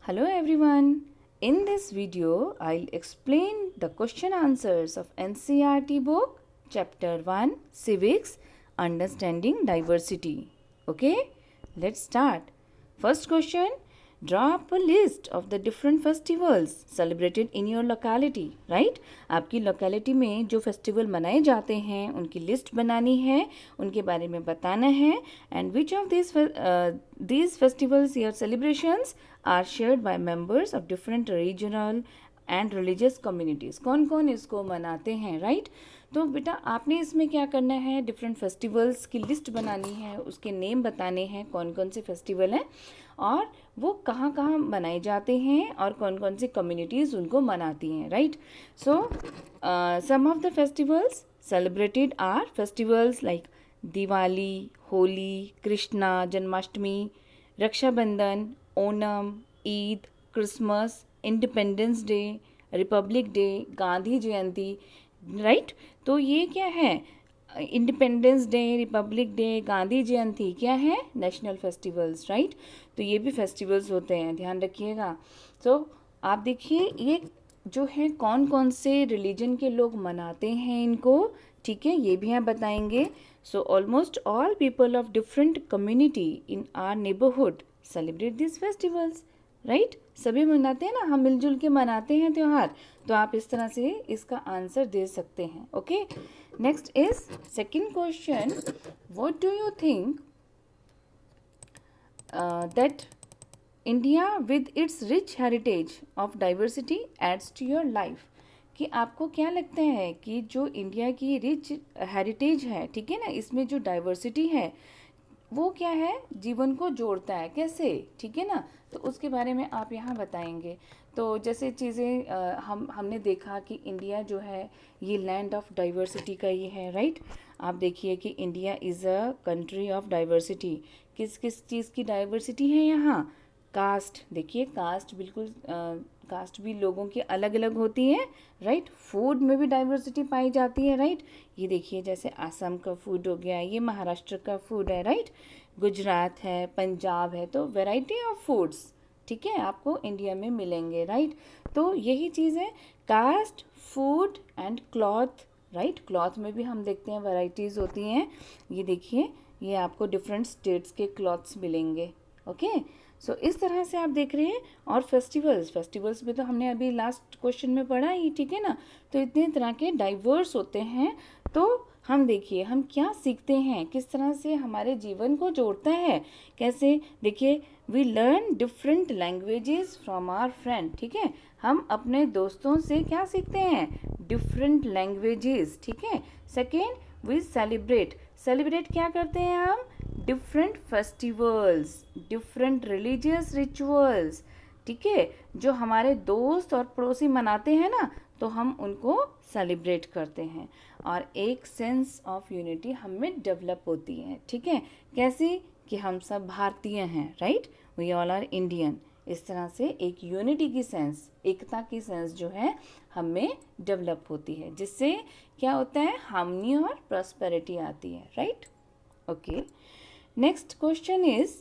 Hello everyone. In this video, I'll explain the question answers of NCERT book, Chapter 1, Civics, Understanding Diversity. Okay, let's start. First question, draw up a list of the different festivals celebrated in your locality. Right? आपकी locality में जो festival मनाए जाते हैं उनकी list बनानी है, उनके बारे में बताना है and which of these festivals or celebrations are shared by members of different regional and religious communities. कौन कौन इसको मनाते हैं, राइट? तो बेटा आपने इसमें क्या करना है, डिफरेंट फेस्टिवल्स की लिस्ट बनानी है, उसके नेम बताने हैं कौन कौन से फेस्टिवल हैं और वो कहाँ कहाँ मनाए जाते हैं और कौन कौन सी कम्युनिटीज़ उनको मनाती हैं, right? So some of the festivals celebrated are festivals like Diwali, Holi, Krishna Janmashtami, Rakshabandhan, Onam, Eid, Christmas, independence day, republic day, Gandhi Jayanti, right? तो ये क्या है, independence day, republic day, Gandhi Jayanti क्या है, नेशनल फेस्टिवल्स, राइट? तो ये भी फेस्टिवल्स होते हैं, ध्यान रखिएगा. तो आप देखिए ये जो है कौन कौन से रिलीजन के लोग मनाते हैं इनको, ठीक है, ये भी हम बताएंगे. So almost all people of different community in our neighbourhood celebrate this festivals, right? सभी मनाते हैं ना, हम मिलजुल के मनाते हैं त्यौहार. तो आप इस तरह से इसका आंसर दे सकते हैं. Okay, next is second question, what do you think that India with its rich heritage of diversity adds to your life? कि आपको क्या लगता है कि जो इंडिया की रिच हेरिटेज है, ठीक है ना, इसमें जो डाइवर्सिटी है वो क्या है, जीवन को जोड़ता है, कैसे, ठीक है ना? तो उसके बारे में आप यहाँ बताएंगे. तो जैसे चीज़ें हमने देखा कि इंडिया जो है ये लैंड ऑफ डाइवर्सिटी का ही है, राइट? आप देखिए कि India is a country of diversity. किस किस चीज़ की डाइवर्सिटी है यहाँ? कास्ट, देखिए कास्ट बिल्कुल कास्ट भी लोगों की अलग अलग होती है, राइट? फूड में भी डाइवर्सिटी पाई जाती है, राइट? ये देखिए जैसे आसाम का फूड हो गया, ये महाराष्ट्र का फूड है, राइट? गुजरात है, पंजाब है, तो वैरायटी ऑफ फूड्स, ठीक है, आपको इंडिया में मिलेंगे, राइट? तो यही चीज़ है, caste, food and cloth, right? Cloth में भी हम देखते हैं वैरायटीज़ होती हैं. ये देखिए ये आपको डिफरेंट स्टेट्स के क्लॉथ्स मिलेंगे. ओके, सो इस तरह से आप देख रहे हैं. और फेस्टिवल्स में तो हमने अभी लास्ट क्वेश्चन में पढ़ा ही, ठीक है ना? तो इतने तरह के डाइवर्स होते हैं. तो हम देखिए हम क्या सीखते हैं, किस तरह से हमारे जीवन को जोड़ता है, कैसे, देखिए we learn different languages from our friend, ठीक है? हम अपने दोस्तों से क्या सीखते हैं, डिफरेंट लैंग्वेजेस, ठीक है? सेकेंड वी सेलिब्रेट क्या करते हैं हम, different festivals, different religious rituals, ठीक है, जो हमारे दोस्त और पड़ोसी मनाते हैं ना, तो हम उनको सेलिब्रेट करते हैं. और एक सेंस ऑफ यूनिटी हम में डेवलप होती है, ठीक है? कैसी, कि हम सब भारतीय हैं, right? We all are Indian. इस तरह से एक यूनिटी की सेंस, एकता की सेंस जो है हम में डेवलप होती है, जिससे क्या होता है, हार्मनी और प्रॉस्पेरिटी आती है, right? Okay, next question is,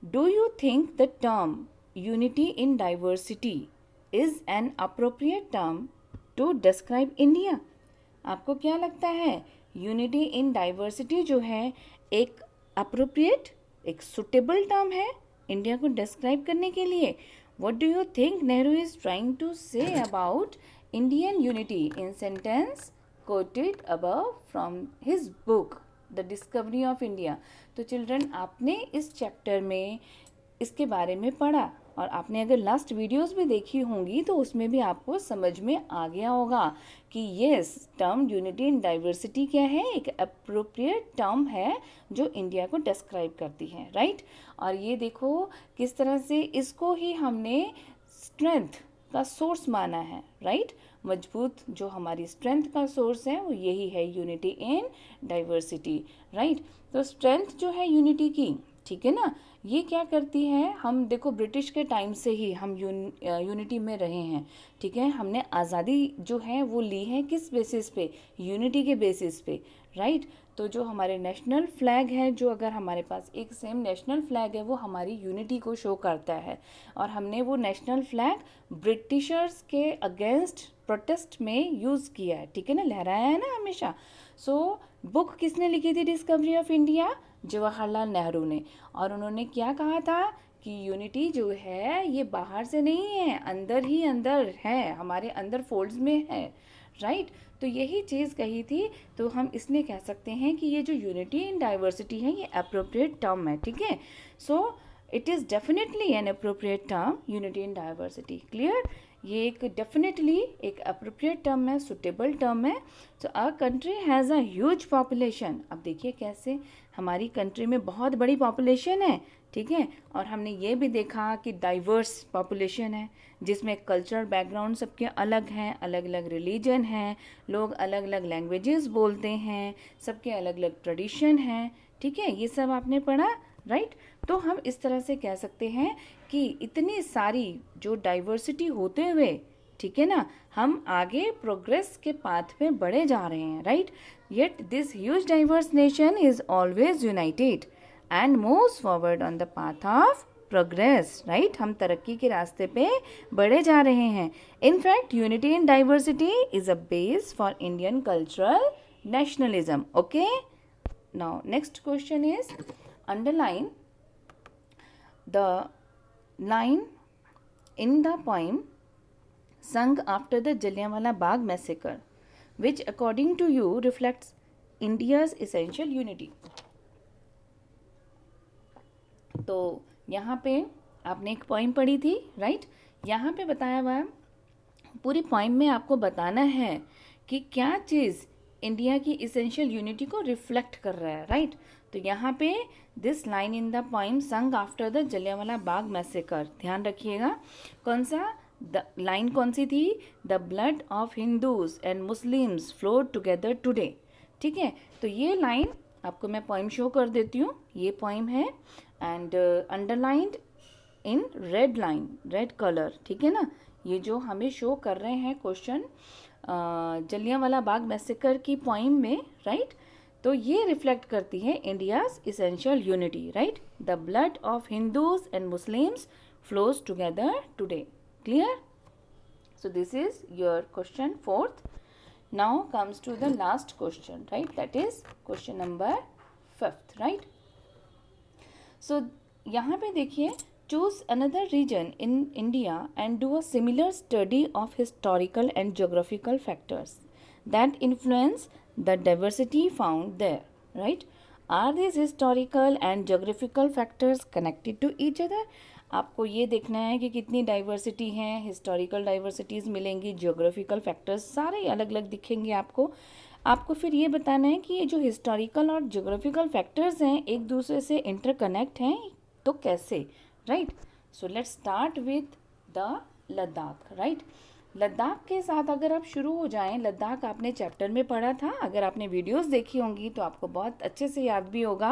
do you think the term unity in diversity is an appropriate term to describe India? आपको क्या लगता है, यूनिटी इन डाइवर्सिटी जो है एक अप्रोप्रिएट, एक सुटेबल टर्म है इंडिया को डिस्क्राइब करने के लिए? What do you think Nehru is trying to say about Indian unity in sentence quoted above from his book the discovery of India? तो चिल्ड्रन आपने इस चैप्टर में इसके बारे में पढ़ा, और आपने अगर लास्ट वीडियोस भी देखी होंगी तो उसमें भी आपको समझ में आ गया होगा कि yes, term unity in diversity क्या है, एक अप्रोप्रिएट टर्म है जो इंडिया को डिस्क्राइब करती है, राइट? और ये देखो किस तरह से इसको ही हमने स्ट्रेंथ का सोर्स माना है, राइट? मजबूत जो हमारी स्ट्रेंथ का सोर्स है वो यही है, यूनिटी इन डाइवर्सिटी, राइट? तो स्ट्रेंथ जो है यूनिटी की, ठीक है ना, ये क्या करती है, हम देखो ब्रिटिश के टाइम से ही हम यूनिटी में रहे हैं, ठीक है? हमने आज़ादी जो है वो ली है किस बेसिस पे, यूनिटी के बेसिस पे, राइट? तो जो हमारे नेशनल फ्लैग है, जो अगर हमारे पास एक सेम नेशनल फ्लैग है, वो हमारी यूनिटी को शो करता है। और हमने वो नेशनल फ्लैग ब्रिटिशर्स के अगेंस्ट प्रोटेस्ट में यूज़ किया है, ठीक है ना, लहराया है ना हमेशा। सो बुक किसने लिखी थी, discovery of India? Jawaharlal Nehru ने। और उन्होंने क्या कहा था कि यूनिटी जो है ये बाहर से नहीं है, अंदर ही अंदर है, हमारे अंदर फोल्ड्स में है, राइट। तो यही चीज़ कही थी। तो हम इसलिए कह सकते हैं कि ये जो यूनिटी इन डाइवर्सिटी है ये अप्रोप्रिएट टर्म है, ठीक है। So it is definitely an appropriate term, unity in diversity. Clear? ये एक डेफिनेटली एक अप्रोप्रिएट टर्म है, सुटेबल टर्म है। So our country has a huge population. अब देखिए कैसे हमारी कंट्री में बहुत बड़ी पॉपुलेशन है, ठीक है। और हमने ये भी देखा कि डाइवर्स पॉपुलेशन है, जिसमें कल्चरल बैकग्राउंड सबके अलग हैं, अलग अलग रिलीजन हैं, लोग अलग अलग लैंग्वेजेस बोलते हैं, सबके अलग अलग ट्रेडिशन हैं, ठीक है। ये सब आपने पढ़ा, राइट। तो हम इस तरह से कह सकते हैं कि इतनी सारी जो डाइवर्सिटी होते हुए, ठीक है ना, हम आगे प्रोग्रेस के पाथ पे बढ़े जा रहे हैं, right. Yet this huge diverse nation is always United and moves forward on the path of progress, right. हम तरक्की के रास्ते पे बढ़े जा रहे हैं। In fact unity in diversity is a base for Indian cultural nationalism. Okay, now next question is underline the line in the poem sung after the Jallianwala Bagh massacre, which according to you reflects India's essential unity. तो यहाँ पे आपने एक poem पढ़ी थी, right. यहाँ पे बताया हुआ है, पूरी पोइम में आपको बताना है कि क्या चीज़ इंडिया की इसेंशियल यूनिटी को रिफ्लेक्ट कर रहा है, राइट। तो यहाँ पे this line in the poem song after the Jallianwala Bagh massacre, ध्यान रखिएगा। कौन सा लाइन कौन सी थी? The blood of Hindus and Muslims flowed together today, ठीक है। तो ये लाइन आपको मैं पोइम शो कर देती हूँ। ये पोइम है and underlined in red line, red colour, ठीक है ना। ये जो हमें शो कर रहे हैं क्वेश्चन जलियांवाला बाग मैसेकर की पोइम में, राइट। तो ये रिफ्लेक्ट करती है India's essential unity, right. The blood of Hindus and Muslims flows together today. Clear? So this is your question 4th. Now comes to the last question, right, that is question number 5th, right. सो यहाँ पे देखिए, choose another region in India and do a similar study of historical and geographical factors that influence the diversity found there, right? Are these historical and geographical factors connected to each other? आपको ये देखना है कि कितनी diversity है, historical diversities मिलेंगी, geographical factors सारे अलग अलग दिखेंगे आपको फिर ये बताना है कि ये जो हिस्टोरिकल और जियोग्राफिकल फैक्टर्स हैं एक दूसरे से इंटरकनेक्ट हैं तो कैसे, right. So let's start with the Ladakh, right. Ladakh के साथ अगर आप शुरू हो जाएं, लद्दाख आपने चैप्टर में पढ़ा था, अगर आपने वीडियोस देखी होंगी तो आपको बहुत अच्छे से याद भी होगा,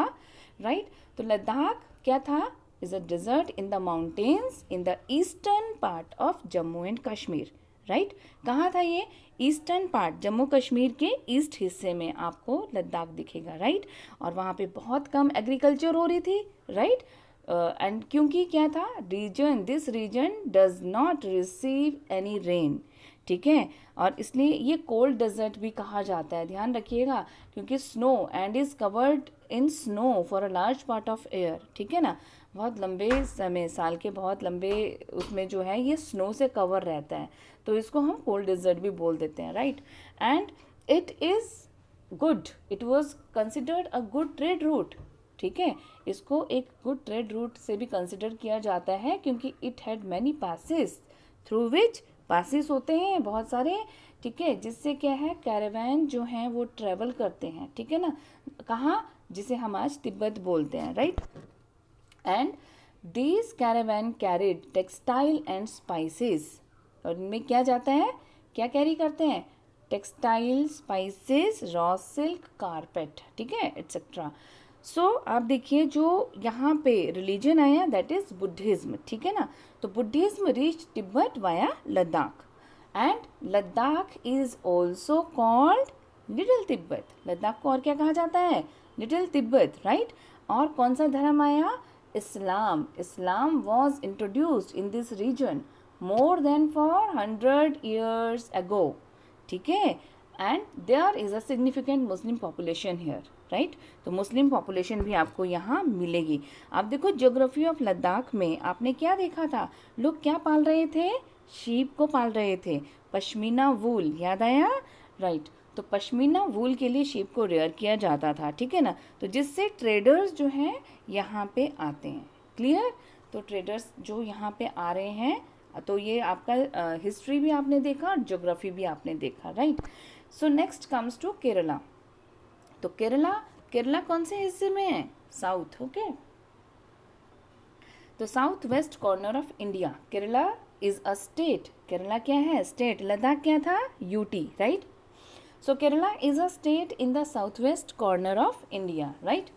राइट। तो लद्दाख क्या था? Is a desert in the mountains in the eastern part of Jammu and Kashmir, right. कहाँ था ये? ईस्टर्न पार्ट, जम्मू कश्मीर के ईस्ट हिस्से में आपको लद्दाख दिखेगा, राइट। और वहाँ पे बहुत कम एग्रीकल्चर हो रही थी, राइट। एंड क्योंकि क्या था, this region does not receive any rain, ठीक है। और इसलिए ये कोल्ड डेजर्ट भी कहा जाता है, ध्यान रखिएगा, क्योंकि snow and is covered in snow for a large part of air, ठीक है ना। बहुत लंबे समय, साल के बहुत लंबे उसमें जो है ये स्नो से कवर रहता है, तो इसको हम कोल्ड डेजर्ट भी बोल देते हैं, right. And it is good, it was considered a good trade route, ठीक है। इसको एक गुड ट्रेड रूट से भी कंसिडर किया जाता है क्योंकि it had many passes through which, passes होते हैं बहुत सारे, ठीक है, जिससे क्या है, कैरावैन जो हैं वो ट्रेवल करते हैं, ठीक है ना। कहाँ? जिसे हम आज तिब्बत बोलते हैं, right. And these Caravan carried textile and spices, और इनमें क्या जाता है, क्या कैरी करते हैं? Textile, spices, raw silk, carpet, ठीक है, एट्सेट्रा। सो आप देखिए जो यहाँ पे रिलीजन आया दैट इज बुद्धिज्म, ठीक है ना। तो Buddhism reach Tibet via Ladakh and Ladakh is also called little Tibet, Ladakh को और क्या कहा जाता है, लिटिल तिब्बत, राइट। और कौन सा धर्म आया, इस्लाम। Islam was introduced in this region more than for 100 years ago, ठीक है। And there is a significant Muslim population here, right. तो मुस्लिम पॉपुलेशन भी आपको यहाँ मिलेगी। आप देखो ज्योग्राफी ऑफ लद्दाख में आपने क्या देखा था, लोग क्या पाल रहे थे, शीप को पाल रहे थे, पश्मीना वूल, याद आया, राइट। तो पश्मीना वूल के लिए शीप को रेयर किया जाता था, ठीक है ना। तो जिससे ट्रेडर्स जो हैं यहाँ पे आते हैं, क्लियर। तो ट्रेडर्स जो यहाँ पे आ रहे हैं, तो ये आपका हिस्ट्री भी आपने देखा और ज्योग्राफी भी आपने देखा, right. So next comes to Kerala. तो केरला कौन से हिस्से में है, साउथ, ओके। तो south west corner of India, Kerala is a state. Kerala क्या है, स्टेट। लद्दाख क्या था, UT, right. So Kerala is a state in the southwest corner of India, right?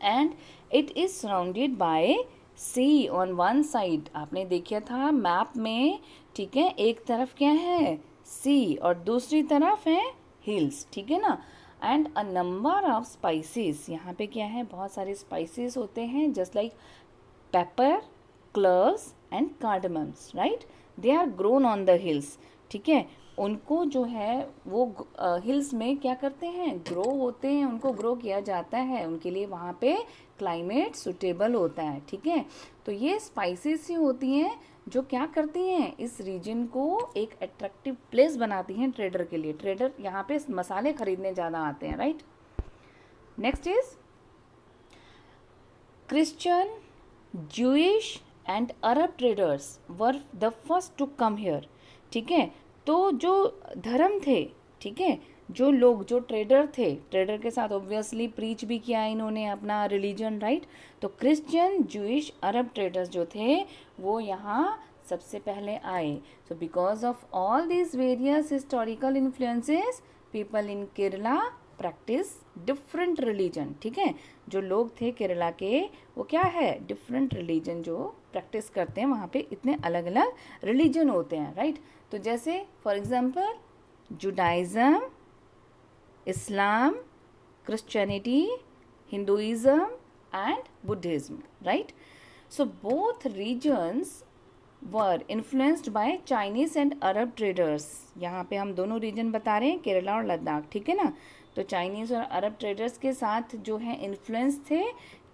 And it is surrounded by sea on one side. आपने देखा था map में, ठीक है। एक तरफ क्या है, sea, और दूसरी तरफ है hills, ठीक है ना। And a number of spices, यहाँ पे क्या है, बहुत सारे spices होते हैं, just like pepper, cloves and cardamoms, right? They are grown on the hills, ठीक है। उनको जो है वो हिल्स में क्या करते हैं, ग्रो होते हैं, उनको ग्रो किया जाता है, उनके लिए वहाँ पे क्लाइमेट सुटेबल होता है, ठीक है। तो ये स्पाइसेस ही होती हैं जो क्या करती हैं, इस रीजन को एक अट्रैक्टिव प्लेस बनाती हैं ट्रेडर के लिए। ट्रेडर यहाँ पे मसाले खरीदने ज़्यादा आते हैं, right. Next is Christian, Jewish and Arab traders were the first to come here, ठीक है। तो जो धर्म थे, ठीक है, जो लोग, जो ट्रेडर थे, ट्रेडर के साथ ऑब्वियसली प्रीच भी किया इन्होंने अपना रिलीजन, राइट। तो क्रिश्चियन, ज्यूइश, अरब ट्रेडर्स जो थे वो यहाँ सबसे पहले आए। So because of all this various historical influences, people in Kerala practice different religion, ठीक है। जो लोग थे केरला के, वो क्या है, डिफरेंट रिलीजन जो प्रैक्टिस करते हैं, वहाँ पे इतने अलग अलग रिलीजन होते हैं, राइट। तो जैसे for example Judaism, Islam, Christianity, Hinduism and Buddhism, right. So both regions were influenced by Chinese and Arab traders. यहाँ पे हम दोनों रीजन बता रहे हैं, केरला और लद्दाख, ठीक है ना। तो चाइनीज और अरब ट्रेडर्स के साथ जो है इन्फ्लुएंस थे,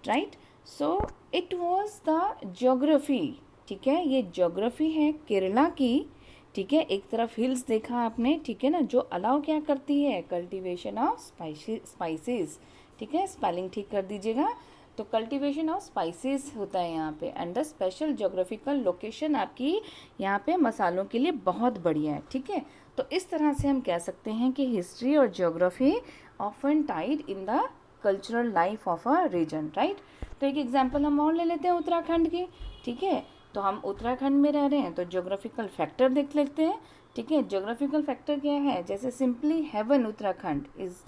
right. So it was the geography, ठीक है, ये ज्योग्राफी है केरला की, ठीक है। एक तरफ हिल्स देखा आपने, ठीक है ना, जो अलाउ क्या करती है, कल्टीवेशन ऑफ स्पाइसेस, ठीक है। स्पेलिंग ठीक कर दीजिएगा। तो कल्टीवेशन ऑफ स्पाइसेस होता है यहाँ पे। And the special geographical location आपकी यहाँ पे मसालों के लिए बहुत बढ़िया है, ठीक है। तो इस तरह से हम कह सकते हैं कि हिस्ट्री और geography often tied in the cultural life of a region, right. तो एक एग्जाम्पल हम और ले लेते हैं उत्तराखंड की, ठीक है। तो हम उत्तराखंड में रह रहे हैं, तो ज्योग्राफिकल फैक्टर देख लेते हैं, ठीक है। ज्योग्राफिकल फैक्टर क्या है, जैसे simply heaven Uttarakhand is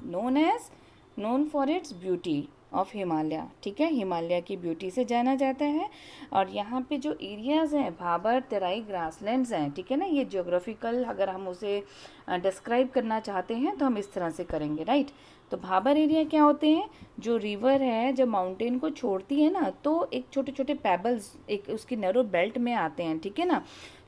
known for its beauty of Himalaya, ठीक है। हिमालय की ब्यूटी से जाना जाता है। और यहाँ पे जो एरियाज़ हैं, भाबर तराई ग्रासलैंड्स हैं, ठीक है ना। ये ज्योग्राफिकल अगर हम उसे डिस्क्राइब करना चाहते हैं तो हम इस तरह से करेंगे, राइट। तो भाबर एरिया क्या होते हैं, जो रिवर है जब माउंटेन को छोड़ती है ना, तो एक छोटे छोटे पेबल्स एक उसकी नैरो बेल्ट में आते हैं, ठीक है ना।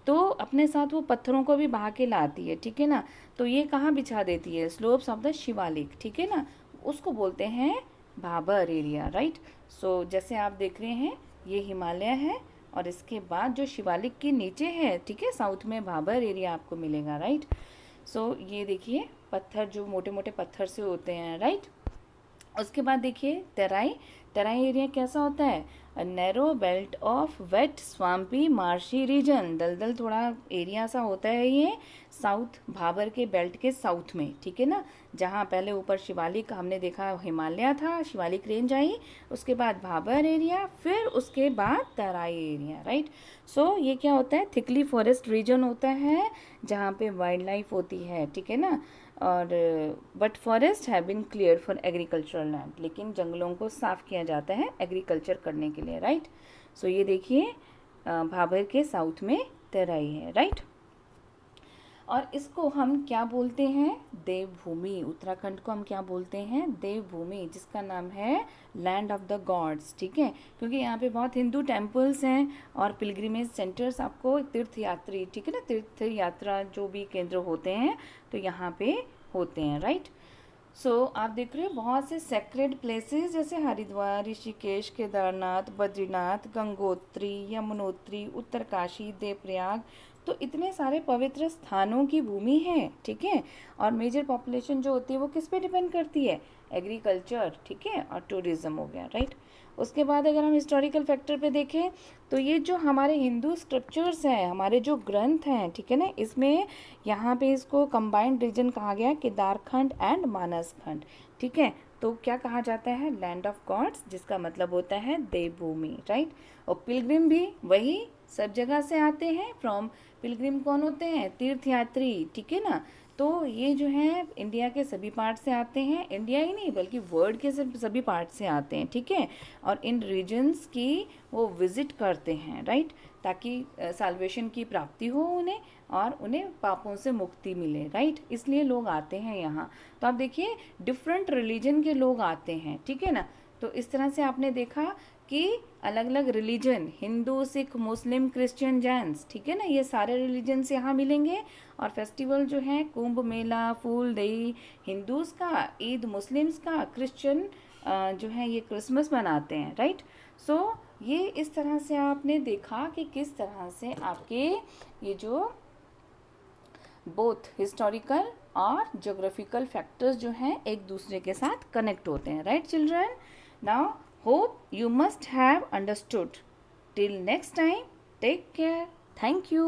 तो अपने साथ वो पत्थरों को भी बहा के लाती है, ठीक है ना। तो ये कहाँ बिछा देती है, स्लोप्स ऑफ द शिवालिक, ठीक है ना, उसको बोलते हैं भाबर एरिया, राइट। सो जैसे आप देख रहे हैं ये हिमालय है और इसके बाद जो शिवालिक के नीचे है, ठीक है, साउथ में भाबर एरिया आपको मिलेगा, राइट। सो ये देखिए पत्थर जो मोटे मोटे पत्थर से होते हैं, राइट। उसके बाद देखिए तराई एरिया कैसा होता है, narrow belt of wet swampy marshy region, दलदल थोड़ा एरिया सा होता है ये साउथ भाबर के बेल्ट के साउथ में, ठीक है ना। जहाँ पहले ऊपर शिवालिक हमने देखा हिमालय था, शिवालिक रेंज आई, उसके बाद भाबर एरिया, फिर उसके बाद तराई एरिया, राइट। सो ये क्या होता है, थिकली फॉरेस्ट रीजन होता है जहाँ पे वाइल्ड लाइफ होती है, ठीक है ना। और but forest have been clear for agricultural land, लेकिन जंगलों को साफ किया जाता है एग्रीकल्चर करने के लिए, राइट। सो ये देखिए भाबर के साउथ में तराई है, राइट। और इसको हम क्या बोलते हैं? देवभूमि। उत्तराखंड को हम क्या बोलते हैं? देवभूमि, जिसका नाम है लैंड ऑफ द गॉड्स, ठीक है, क्योंकि यहाँ पे बहुत हिंदू टेम्पल्स हैं और पिलग्रिमेज सेंटर्स, आपको तीर्थ यात्री, ठीक है ना, तीर्थ यात्रा जो भी केंद्र होते हैं तो यहाँ पे होते हैं, राइट। सो आप देख रहे हो बहुत से सेक्रेड प्लेसेस जैसे हरिद्वार, ऋषिकेश, केदारनाथ, बद्रीनाथ, गंगोत्री, यमुनोत्री, उत्तरकाशी, देवप्रयाग, तो इतने सारे पवित्र स्थानों की भूमि है, ठीक है। और मेजर पॉपुलेशन जो होती है वो किस पे डिपेंड करती है? एग्रीकल्चर, ठीक है, और टूरिज्म हो गया, राइट। उसके बाद अगर हम हिस्टोरिकल फैक्टर पे देखें तो ये जो हमारे हिंदू स्क्रिप्चर्स हैं, हमारे जो ग्रंथ हैं, ठीक है ना, इसमें यहाँ पे इसको कंबाइंड रीजन कहा गया, केदारखंड एंड मानस खंड, ठीक है। तो क्या कहा जाता है? लैंड ऑफ गॉड्स, जिसका मतलब होता है देवभूमि, राइट। और पिलग्रिम भी वही सब जगह से आते हैं। फ्रॉम पिलग्रिम कौन होते हैं? तीर्थयात्री, ठीक है ना। तो ये जो है इंडिया के सभी पार्ट से आते हैं, इंडिया ही नहीं बल्कि वर्ल्ड के सभी पार्ट से आते हैं, ठीक है। और इन रीजन्स की वो विजिट करते हैं, राइट, ताकि साल्वेशन की प्राप्ति हो उन्हें और उन्हें पापों से मुक्ति मिले, राइट, इसलिए लोग आते हैं यहाँ। तो आप देखिए डिफरेंट रिलीजन के लोग आते हैं, ठीक है ना। तो इस तरह से आपने देखा कि अलग अलग रिलीजन, हिंदू, सिख, मुस्लिम, क्रिश्चियन, जैन्स, ठीक है ना, ये सारे रिलीजन्स यहाँ मिलेंगे। और फेस्टिवल जो है कुंभ मेला, फूल दही हिंदूज का, ईद मुस्लिम्स का, क्रिश्चियन जो है ये क्रिसमस मनाते हैं, राइट। सो ये इस तरह से आपने देखा कि किस तरह से आपके ये जो बोथ हिस्टोरिकल और ज्योग्राफिकल फैक्टर्स जो हैं एक दूसरे के साथ कनेक्ट होते हैं, right children. Now hope you must have understood. Till next time, take care. Thank you.